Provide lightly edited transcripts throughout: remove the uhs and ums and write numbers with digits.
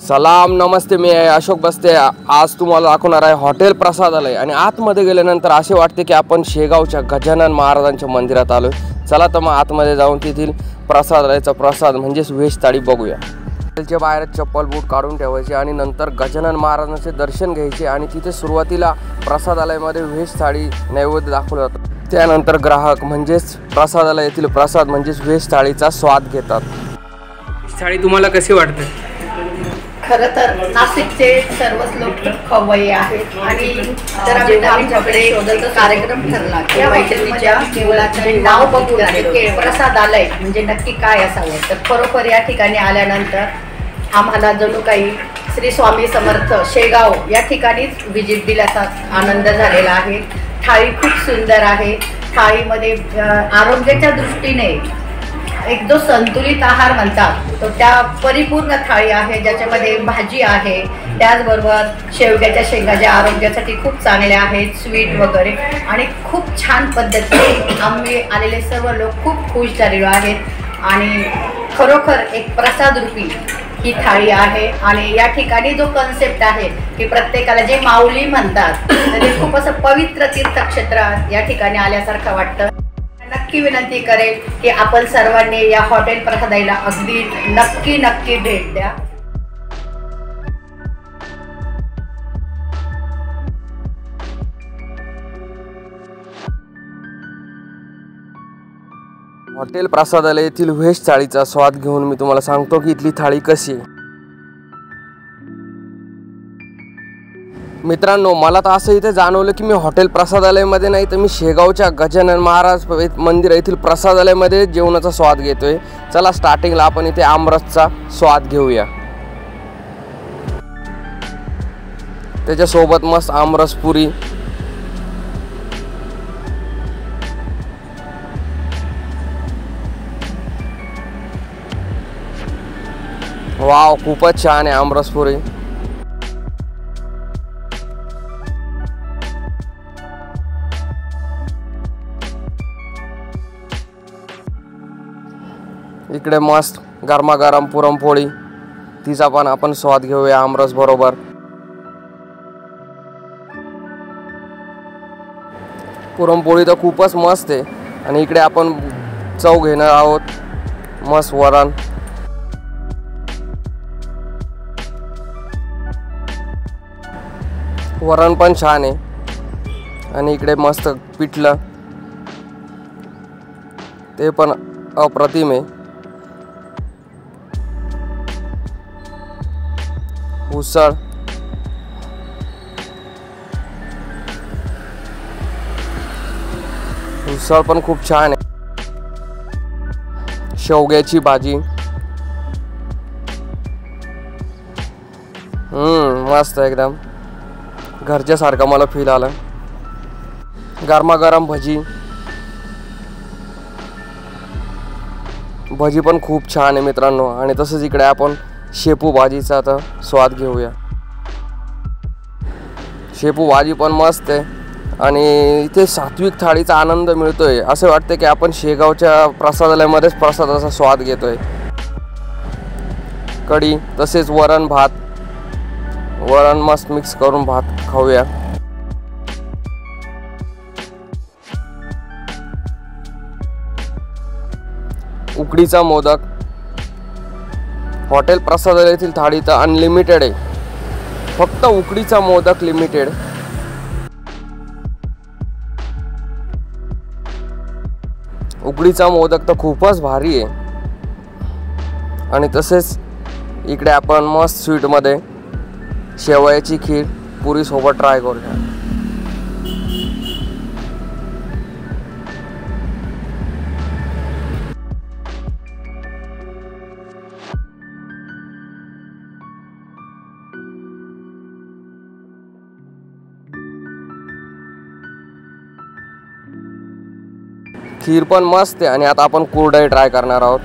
सलाम नमस्ते, मी अशोक बस्ते। आज तुम्हाला दाखवणार आहे हॉटेल प्रसादालय आणि आतमध्ये गेल्यानंतर असे वाटते की आपण शेगावच्या गजानन महाराजांच्या मंदिरात आलोय। चला तर मग आतमध्ये जाऊन तेथील प्रसादालयाचा प्रसाद म्हणजेच व्हेज थाळी बघूया। हॉटेलच्या बाहेर चप्पल बूट काढून ठेवायचे आणि नंतर गजानन महाराजांचे दर्शन घ्यायचे आणि तिथे सुरुवातीला प्रसादालयामध्ये व्हेज थाळी नैवेद्य दाखवला जातो। त्यानंतर ग्राहक म्हणजेच प्रसादालयातील प्रसाद म्हणजेच व्हेज थाळीचा स्वाद घेतात। थाळी तुम्हाला कशी वाटते? खरं तर नाशिकचे सर्वच लोक खवय्ये आहेत आणि जर आमच्याकडे शोधाचा कार्यक्रम ठरला की मैत्रिणीच्या मुलाचे नाव बघून प्रसादालय म्हणजे नक्की काय असावं, तर खरोखर या ठिकाणी आल्यानंतर आम्हाला जणू काही श्री स्वामी समर्थ शेगाव या ठिकाणीच व्हिजिट दिल्याचा आनंद झालेला आहे। थाळी खूप सुंदर आहे। थाळीमध्ये आरोग्याच्या दृष्टीने एक जो संतुलित आहार म्हणतात तो त्या परिपूर्ण थाळी आहे, ज्याच्यामध्ये भाजी आहे, त्याचबरोबर शेवग्याच्या शेंगा ज्या आरोग्यासाठी खूप चांगल्या आहेत, स्वीट वगैरे, आणि खूप छान पद्धतीने आम्ही आलेले सर्व लोक खूप खुश झालेलो आहेत आणि खरोखर एक प्रसाद रूपी ही थाळी आहे। आणि या ठिकाणी जो कन्सेप्ट आहे की प्रत्येकाला जे माऊली म्हणतात तर ते खूप असं पवित्र तीर्थक्षेत्र या ठिकाणी आल्यासारखं वाटतं। नक्की विनंती करेल की आपण सर्वांनी या हॉटेल प्रसादाला अगदी नक्की भेट द्या। हॉटेल प्रसादालय येथील व्हेज थाळीचा स्वाद घेऊन मी तुम्हाला सांगतो की इथली थाळी कशी आहे। मित्रांनो, मला तर असं इथे जाणवलं की मी हॉटेल प्रसादालयमध्ये नाही तर मी शेगावच्या गजानन महाराज मंदिर येथील प्रसादालयमध्ये जेवणाचा स्वाद घेतोय। चला स्टार्टिंगला आपण इथे आमरसचा स्वाद घेऊया। त्याच्यासोबत मस्त आमरस पुरी, वाव, खूपच छान आहे आमरस पुरी। इकडे मस्त गरमागरम पुरणपोळी, तिचा पण आपण स्वाद घेऊया आमरस बरोबर। पुरणपोळी तर खूपच मस्त आहे आणि इकडे आपण चव घेणार आहोत मस्त वरण, वरण पण छान आहे आणि इकडे मस्त पिठलं ते पण अप्रतिम आहे। उसळ, उसळ पण खूप छान आहे। शेवग्याची भाजी, मस्त एकदम घरच्या सारखं मला फील आलं। गरमागरम भजी, भजी पण खूप छान आहे मित्रांनो। आणि तसंच इकडे आपण शेपू भाजीचा आता स्वाद घेऊया। शेपू भाजी पण मस्त आहे आणि इथे सात्विक थाळीचा आनंद मिळतोय। असं वाटतं की आपण शेगावच्या प्रसादालयामध्येच प्रसादाचा स्वाद घेतोय। कढी, तसेच वरण भात, वरण मस्त मिक्स करून भात खाऊया। उकडीचा मोदक, हॉटेल प्रसादालयातील थाळी तर अनलिमिटेड आहे, फक्त उकडीचा मोदक लिमिटेड। उकडीचा मोदक तर खूपच भारी आहे। आणि तसेच इकडे आपण मस्त स्वीटमध्ये शेवयाची खीर पुरी सोबत ट्राय करूया। खीर पण मस्त आहे आणि आता आपण कुरडई ट्राय करणार आहोत।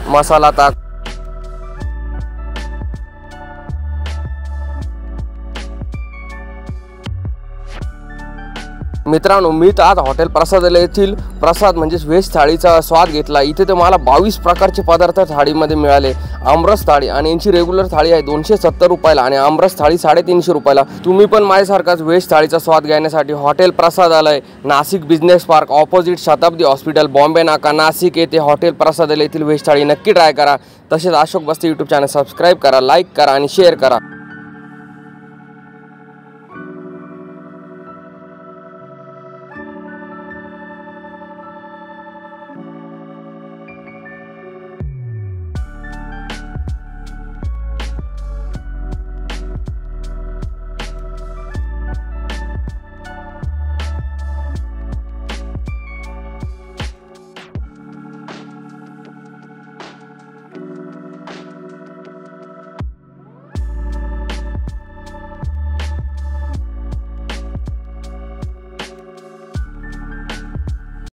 मसाला ताक, मित्रांनो, मी तर आज हॉटेल प्रसादालय येथील प्रसाद म्हणजेच व्हेज थाळीचा स्वाद घेतला। इथे तर मला 22 प्रकारचे पदार्थ थाळीमध्ये मिळाले। आमरस थाळी आणि यांची रेग्युलर थाळी आहे 270 रुपयाला आणि आमरस थाळी 350 रुपयाला। तुम्ही पण माझ्यासारखाच व्हेज थाळीचा स्वाद घेण्यासाठी hotel Prasadalaya, Nashik business park opposite Shatabdi hospital, Bombay Naka, Nashik येथे हॉटेल प्रसादालय येथील व्हेज थाळी नक्की ट्राय करा। तसेच अशोक बस्ते यूट्यूब चॅनल सबस्क्राईब करा, लाईक करा आणि शेअर करा।